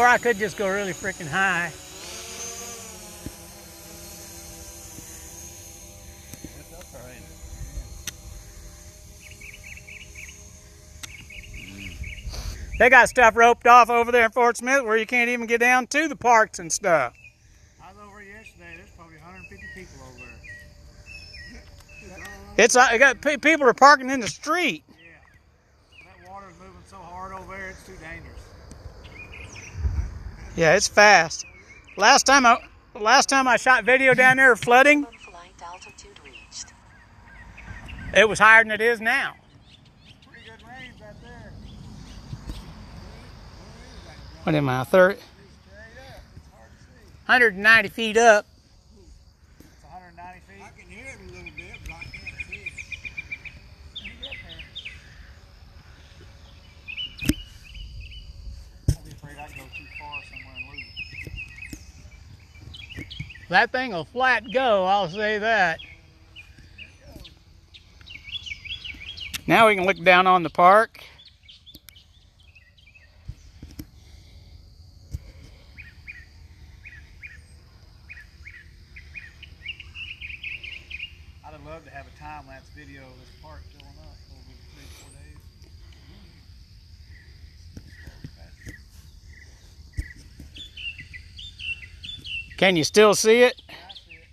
Or I could just go really freaking high. It's up there, ain't it? They got stuff roped off over there in Fort Smith where you can't even get down to the parks and stuff. I was over yesterday. There's probably 150 people over there. It's people are parking in the street. Yeah. That water's moving so hard over there, it's too dangerous. Yeah, it's fast. Last time I shot video down there of flooding, it was higher than it is now. Pretty good range right there. What am I, 30? 190 feet up. It's 190 feet. I can hear it a little bit, but I can't see it. I'd be afraid I'd go too far somewhere and lose it. That thing will flat go, I'll say that. Now we can look down on the park. I'd have loved to have a time-lapse video of this park filling up over 3-4 days. Can you still see it? I see it.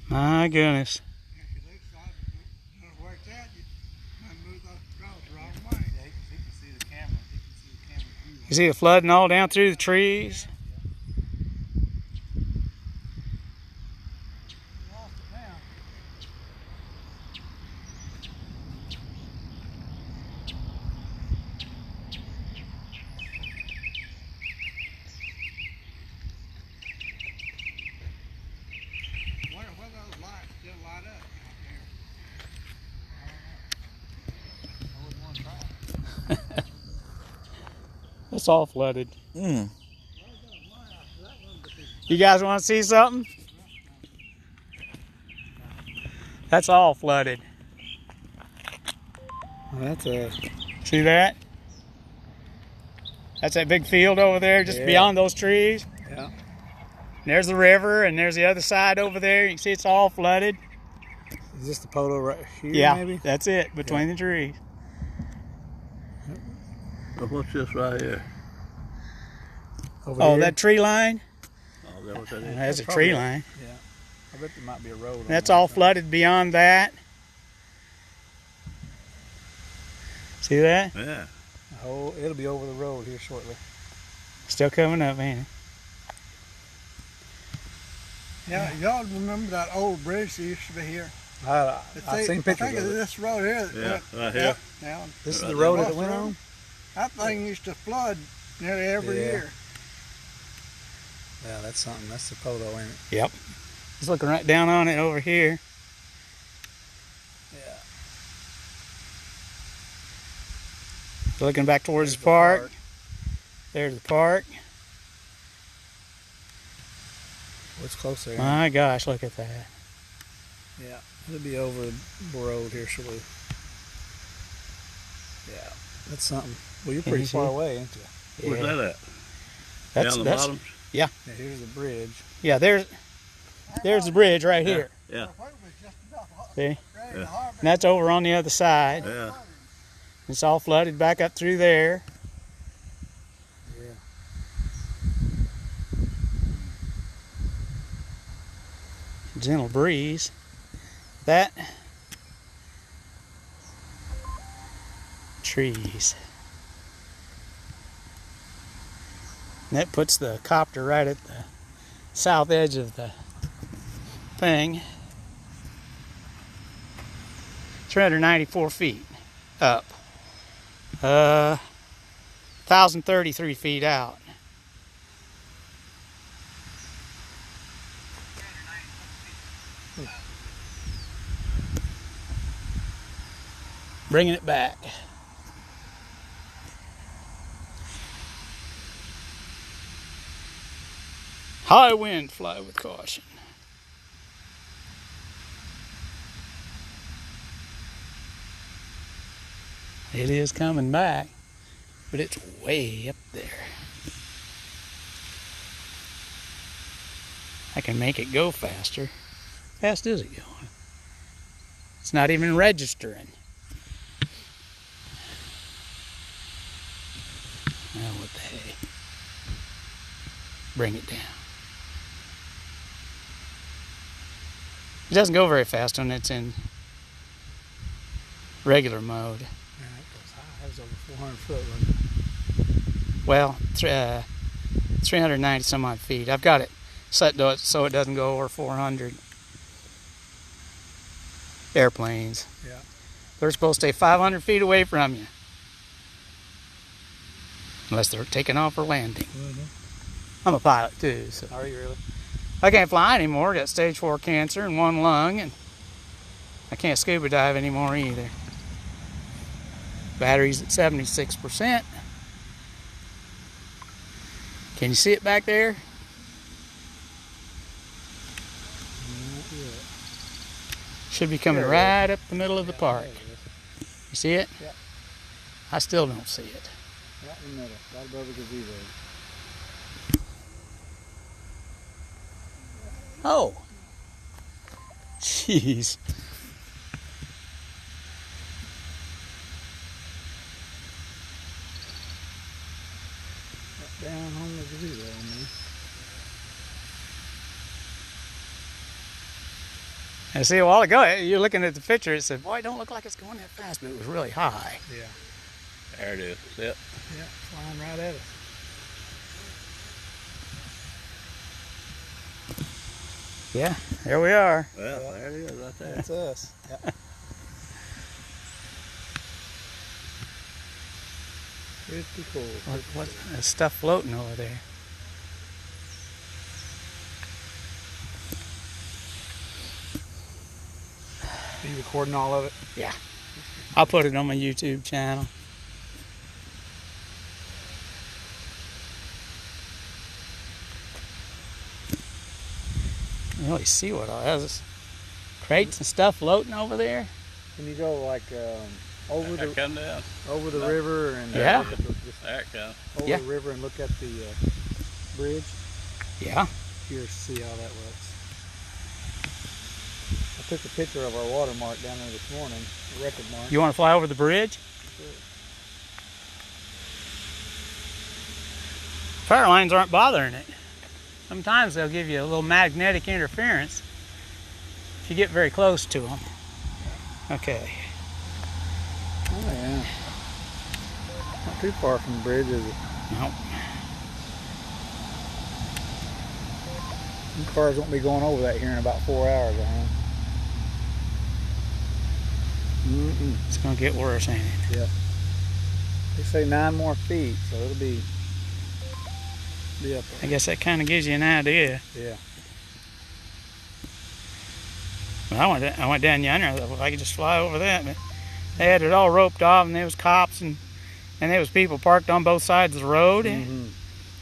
My goodness. If you lose sight of it, where it's at, you might move across the wrong way. Yeah, he can see the camera. He can see the camera view. You see the flooding all down through the trees? Lost it now. Wonder where those lights still light up out I wouldn't want to try. It's all flooded. there. You guys want to see something? That's all flooded. That's a... See that? That's that big field over there just beyond those trees. Yeah. And there's the river, and there's the other side over there. You can see it's all flooded. Is this the polo right here, Yeah, maybe? that's it, between the trees. What's this right here? Over Oh, here? that tree line? Oh, that what that is? That's a probably tree it. line. Yeah. I bet there might be a road. That's all flooded beyond that. See that? Yeah. Oh, it'll be over the road here shortly. Still coming up, ain't it? Yeah, y'all remember that old bridge that used to be here? I've seen I pictures think of it's it. this road here. Yeah, right here. Yeah. This is Right the there. road that Ross it went Road. on? That thing used to flood nearly every Yeah. year. Yeah, that's something. That's the polo, ain't it? Yep. Just looking right down on it over here. Yeah. Looking back towards There's the park. park. There's the park. What's closer? My gosh, look at that. Yeah, it'll be over the road here shortly. Yeah, that's something. Well, you're Can pretty you far see? away, ain't you? Where's that at? That's, Down the bottom? Yeah, here's the bridge. Yeah, there's the bridge right here. Yeah. See? And Yeah. that's over on the other side. Yeah. It's all flooded back up through there. Yeah. Gentle breeze. That trees. And that puts the copter right at the south edge of the thing. 394 feet up. 1,033 feet out. Bringing it back. High wind, fly with caution. It is coming back, but it's way up there. I can make it go faster. How fast is it going? It's not even registering. Well, what the hey? Bring it down. It doesn't go very fast when it's in regular mode. Yeah, it goes high. It was over 400 foot, wasn't it? Well, 390 some odd feet. I've got it set to it so it doesn't go over 400. Airplanes. Yeah. They're supposed to stay 500 feet away from you. Unless they're taking off or landing. Mm-hmm. I'm a pilot too, so. Are you really? I can't fly anymore. Got stage 4 cancer in one lung, and I can't scuba dive anymore either. Battery's at 76%. Can you see it back there? Should be coming right up the middle of the park. You see it? Yeah. I still don't see it. Right in the middle, right above the gazebo. Oh. Jeez. Down on the gazebo, man. I see a while ago, you're looking at the picture, it said, boy, it don't look like it's going that fast, but it was really high. Yeah. There it is. Yep. Yeah, flying right at us. Yeah, there we are. Well, there it is right there. That's us. Yeah. Pretty cool. What's that stuff floating over there? Are you recording all of it? Yeah. I'll put it on my YouTube channel. I don't really see what all that is. Crates and stuff floating over there. Can you go like over There it the come down. river and Yeah. look at the, just There it comes. over Yeah. the river and look at the bridge? Yeah. Curious to see how that looks. I took a picture of our watermark down there this morning, the record mark. You want to fly over the bridge? Power lines aren't bothering it. Sometimes they'll give you a little magnetic interference if you get very close to them. Okay. Oh yeah. Not too far from the bridge, is it? Nope. Some cars won't be going over that here in about 4 hours, I think. It's going to get worse, ain't it? Yeah. They say 9 more feet, so it'll be up I there. guess that kind of gives you an idea. Yeah. Well, I went down yonder. I thought, well, I could just fly over that. But they had it all roped off, and there was cops and there was people parked on both sides of the road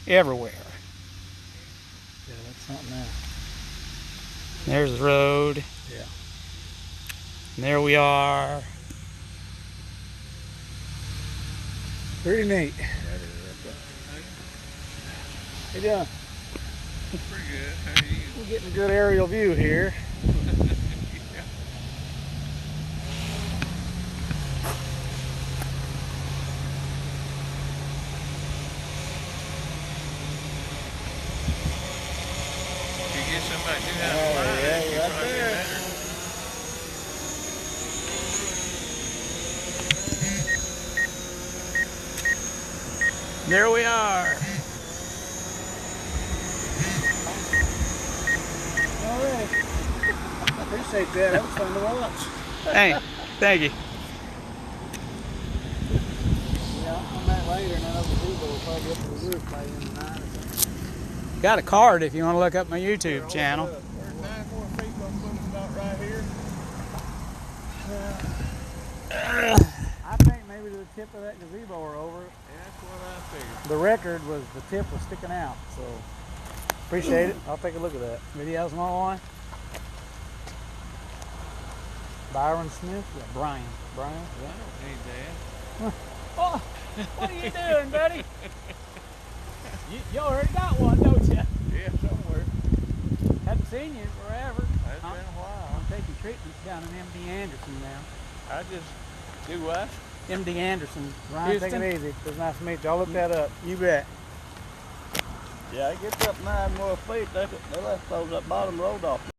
everywhere. Yeah, that's something else. There's the road. Yeah. And there we are. Pretty neat. How you doing? Pretty good. How are you? We're getting a good aerial view here. You get somebody who has Oh, a line, yeah, you right probably there. better. There we are. All right. I appreciate that. That was fun to watch. Hey, thank you. Yeah, I'll come back later and then over the gazebo will probably get to the roof by the end of the night or something. Got a card if you want to look up my YouTube channel. There's 9 more feet, but I'm putting about right here. I think maybe to the tip of that gazebo or over. That's what I figured. The record was the tip was sticking out, so appreciate it. I'll take a look at that. Videos online. Byron Smith? Yeah, Brian. Brian? I don't need that. Oh, what are you doing, buddy? You already got one, don't you? Yeah, somewhere. Haven't seen you forever. It's been a while. I'm taking treatment down in MD Anderson now. I just do what? MD Anderson, Ryan, Houston. take it easy. It was nice to meet you. I'll look that up. You bet. Yeah, it gets up 9 more feet. They left those up bottom road off.